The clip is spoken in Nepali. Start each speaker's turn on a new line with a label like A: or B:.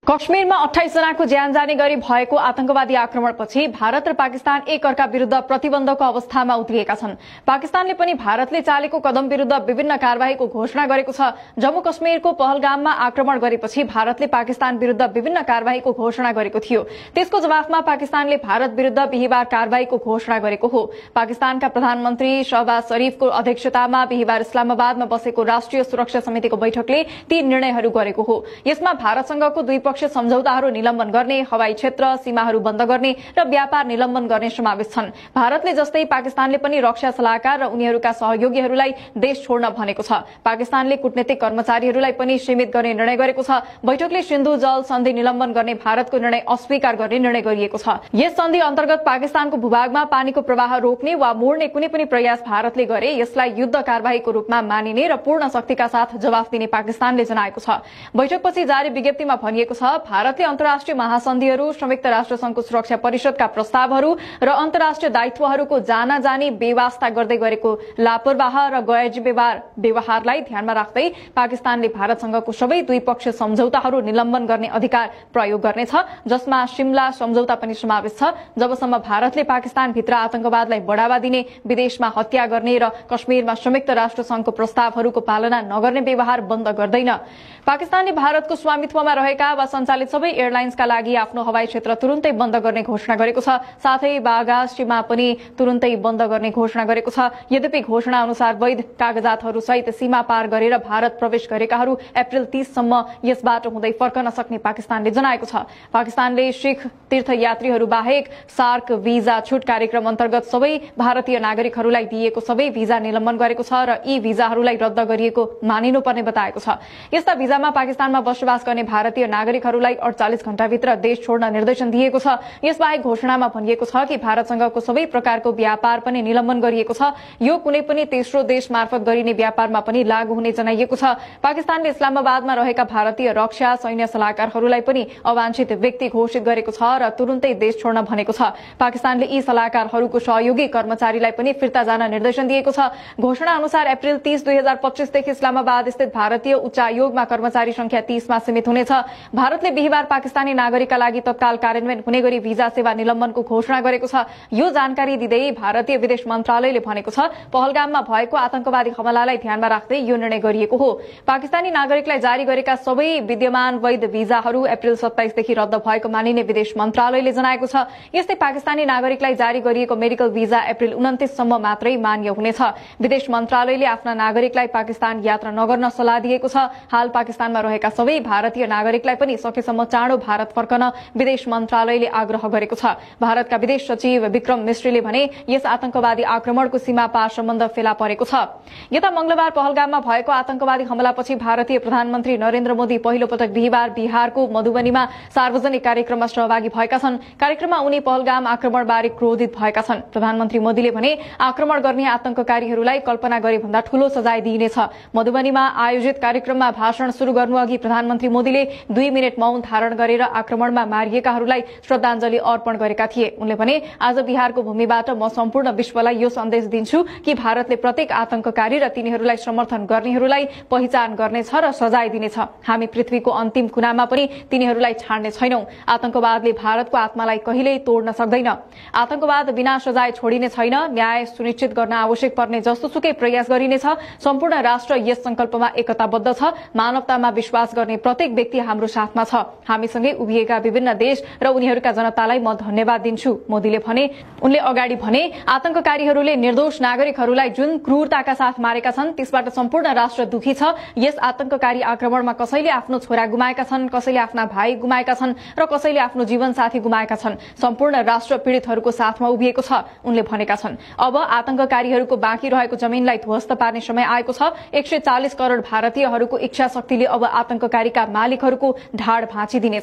A: कश्मीरमा 28 जनाको ज्यान जाने गरी भएको आतंकवादी आक्रमणपछि भारत र पाकिस्तान एकअर्का विरुद्ध प्रतिबन्धको अवस्थामा उत्रिएका छन्। पाकिस्तानले पनि भारतले चालेको कदम विरुद्ध विभिन्न कार्यवाहीको घोषणा गरेको छ। जम्मू कश्मीरको पहलगाममा आक्रमण गरेपछि भारतले पाकिस्तान विरुद्ध विभिन्न कार्यवाहीको घोषणा गरेको थियो। त्यसको जवाफमा पाकिस्तानले भारत विरुद्ध बिहिबार कार्यवाहीको घोषणा गरेको हो। पाकिस्तानका प्रधानमन्त्री शहबाज शरीफको अध्यक्षतामा बिहिबार इस्लामाबादमा बसेको राष्ट्रिय सुरक्षा समितिको बैठकले ती निर्णयहरू गरेको हो। यसमा भारतसँगको द्विपक्षीय सम्झौताहरू निलम्बन गर्ने, हवाई क्षेत्र सीमाहरू बन्द गर्ने र व्यापार निलम्बन गर्ने समावेश छन्। भारतले जस्तै पाकिस्तानले पनि रक्षा सल्लाहकार र उनीहरूका सहयोगीहरूलाई देश छोड्न भनेको छ। पाकिस्तानले कूटनीतिक कर्मचारीहरूलाई पनि सीमित गर्ने निर्णय गरेको छ। बैठकले सिन्धु जल सन्धि निलम्बन गर्ने भारतको निर्णय अस्वीकार गर्ने निर्णय गरिएको छ। यस सन्धि अन्तर्गत पाकिस्तानको भूभागमा पानीको प्रवाह रोक्ने वा मोड्ने कुनै पनि प्रयास भारतले गरे यसलाई युद्ध कार्यवाहीको रूपमा मानिने र पूर्ण शक्तिका साथ जवाफ दिने पाकिस्तानले जनाएको छ। बैठकपछि जारी विज्ञप्तिमा भनिएको छ, भारतले अन्तर्राष्ट्रिय महासन्धिहरू, संयुक्त राष्ट्र संघको सुरक्षा परिषदका प्रस्तावहरू र अन्तर्राष्ट्रिय दायित्वहरूको जानी बेवास्ता गर्दै गरेको लापरवाह र गैरजिम्मेवार व्यवहारलाई ध्यानमा राख्दै पाकिस्तानले भारतसँगको सबै द्विपक्षीय सम्झौताहरू निलम्बन गर्ने अधिकार प्रयोग गर्नेछ, जसमा शिमला सम्झौता पनि समावेश छ। जबसम्म भारतले पाकिस्तानभित्र आतंकवादलाई बढ़ावा दिने, विदेशमा हत्या गर्ने र कश्मीरमा संयुक्त राष्ट्र संघको प्रस्तावहरूको पालना नगर्ने व्यवहार बन्द गर्दैन। पाकिस्तानले भारतको स्वामित्वमा रहेका वा सञ्चालित सबै एयरलाइन्सका लागि आफ्नो हवाई क्षेत्र तुरुन्तै बन्द गर्ने घोषणा गरेको छ। साथै बाघा सीमा पनि तुरुन्तै बन्द गर्ने घोषणा गरेको छ। यद्यपि घोषणा अनुसार वैध कागजातहरू सहित सीमा पार गरेर भारत प्रवेश गरेकाहरू अप्रिल 30 सम्म यसबाट हुँदै फर्कन सक्ने पाकिस्तानले जनाएको छ। पाकिस्तानले सिख तीर्थयात्रीहरू बाहेक सार्क भिजा छुट कार्यक्रम अन्तर्गत सबै भारतीय नागरिकहरूलाई दिएको सबै भिजा निलम्बन गरेको छ र यी भिजाहरूलाई रद्द गरिएको मानिनुपर्ने बताएको छ। यस्ता भिजामा पाकिस्तानमा बसोबास गर्ने भारतीय नागरिकहरूलाई 48 घण्टाभित्र देश छोड्न निर्देशन दिएको छ। यसबाहेक घोषणामा भनिएको छ कि भारतसँगको सबै प्रकारको व्यापार पनि निलम्बन गरिएको छ। यो कुनै पनि तेस्रो देश मार्फत गरिने व्यापारमा पनि लागू हुने जनाइएको छ। पाकिस्तानले इस्लामाबादमा रहेका भारतीय रक्षा सैन्य सल्लाहकारहरूलाई पनि अवांछित व्यक्ति घोषित गरेको छ र तुरुन्तै देश छोड्न भनेको छ। पाकिस्तानले यी सल्लाहकारहरूको सहयोगी कर्मचारीलाई पनि फिर्ता जान निर्देशन दिएको छ। घोषणा अनुसार अप्रिल 30, 2025 देखि इस्लामाबाद स्थित भारतीय उच्चायोगमा कर्मचारी संख्या 30 मा सीमित हुनेछ। भारतले बिहिबार पाकिस्तानी नागरिकका लागि तत्काल कार्यान्वयन हुने गरी भिजा सेवा निलम्बनको घोषणा गरेको छ। यो जानकारी दिँदै भारतीय विदेश मन्त्रालयले भनेको छ, पहलगाममा भएको आतंकवादी हमलालाई ध्यानमा राख्दै यो निर्णय गरिएको हो। पाकिस्तानी नागरिकलाई जारी गरेका सबै विद्यमान वैध भिजाहरू अप्रिल 27 देखि रद्द भएको मानिने विदेश मन्त्रालयले जनाएको छ। यस्तै पाकिस्तानी नागरिकलाई जारी गरिएको मेडिकल भिजा अप्रिल 29 सम्म मात्रै मान्य हुनेछ। विदेश मन्त्रालयले आफ्ना नागरिकलाई पाकिस्तान यात्रा नगर्न सल्लाह दिएको छ। हाल पाकिस्तानमा रहेका सबै भारतीय नागरिकलाई पनि सकेसम्म चाँडो भारत फर्कन विदेश मन्त्रालयले आग्रह गरेको छ। भारतका विदेश सचिव विक्रम मिश्रीले भने यस आतंकवादी आक्रमणको सीमा पार सम्बन्ध फेला परेको छ। यता मंगलबार पहलगाममा भएको आतंकवादी हमलापछि भारतीय प्रधानमन्त्री नरेन्द्र मोदी पहिलो पटक बिहिबार बिहारको मधुबनीमा सार्वजनिक कार्यक्रममा सहभागी भएका छन्। कार्यक्रममा उनी पहलगाम आक्रमणबारे क्रोधित भएका छन्। प्रधानमन्त्री मोदीले भने आक्रमण गर्ने आतंककारीहरूलाई कल्पना गरे भन्दा ठूलो सजाय दिइनेछ। मधुबनीमा आयोजित कार्यक्रममा भाषण शुरू गर्नुअघि प्रधानमन्त्री मोदीले 2 मिनट मौन धारण गरेर आक्रमणमा मारिएकाहरूलाई श्रद्धाञ्जली अर्पण गरेका थिए। उनले भने, आज बिहारको भूमिबाट म सम्पूर्ण विश्वलाई यो सन्देश दिन्छु कि भारतले प्रत्येक आतंककारी र तिनीहरूलाई समर्थन गर्नेहरूलाई पहिचान गर्नेछ र सजाय दिनेछ। हामी पृथ्वीको अन्तिम कुनामा पनि तिनीहरूलाई छाड्ने छैनौं। आतंकवादले भारतको आत्मालाई कहिल्यै तोड्न सक्दैन। आतंकवाद बिना सजाय छोडिने छैन। न्याय सुनिश्चित गर्न आवश्यक पर्ने जस्तोसुकै प्रयास गरिनेछ। सम्पूर्ण राष्ट्र यस संकल्पमा एकताबद्ध छ। मानवतामा विश्वास गर्ने प्रत्येक व्यक्ति हाम्रो साथमा छ। हामीसँगै उभिएका विभिन्न देश र उनीहरूका जनतालाई म धन्यवाद दिन्छु, मोदीले भने। उनले अगाडि भने, आतंककारीहरूले निर्दोष नागरिकहरूलाई जुन क्रूरताका साथ मारेका छन् त्यसबाट सम्पूर्ण राष्ट्र दुखी छ। यस आतंककारी आक्रमणमा कसैले आफ्नो छोरा गुमाएका छन्, कसैले आफ्ना भाइ गुमाएका छन् र कसैले आफ्नो जीवनसाथी गुमाएका छन्। सम्पूर्ण राष्ट्र पीड़ितहरूको साथमा उभिएको छ, उनले भनेका छन्। अब आतंककारीहरूको बाँकी रहेको जमिनलाई ध्वस्त पार्ने समय आएको छ। 140 करोड़ भारतीयहरूको इच्छा शक्तिले अब आतंककारीका मालिकहरूको ढाड भाँचिदिनेछ।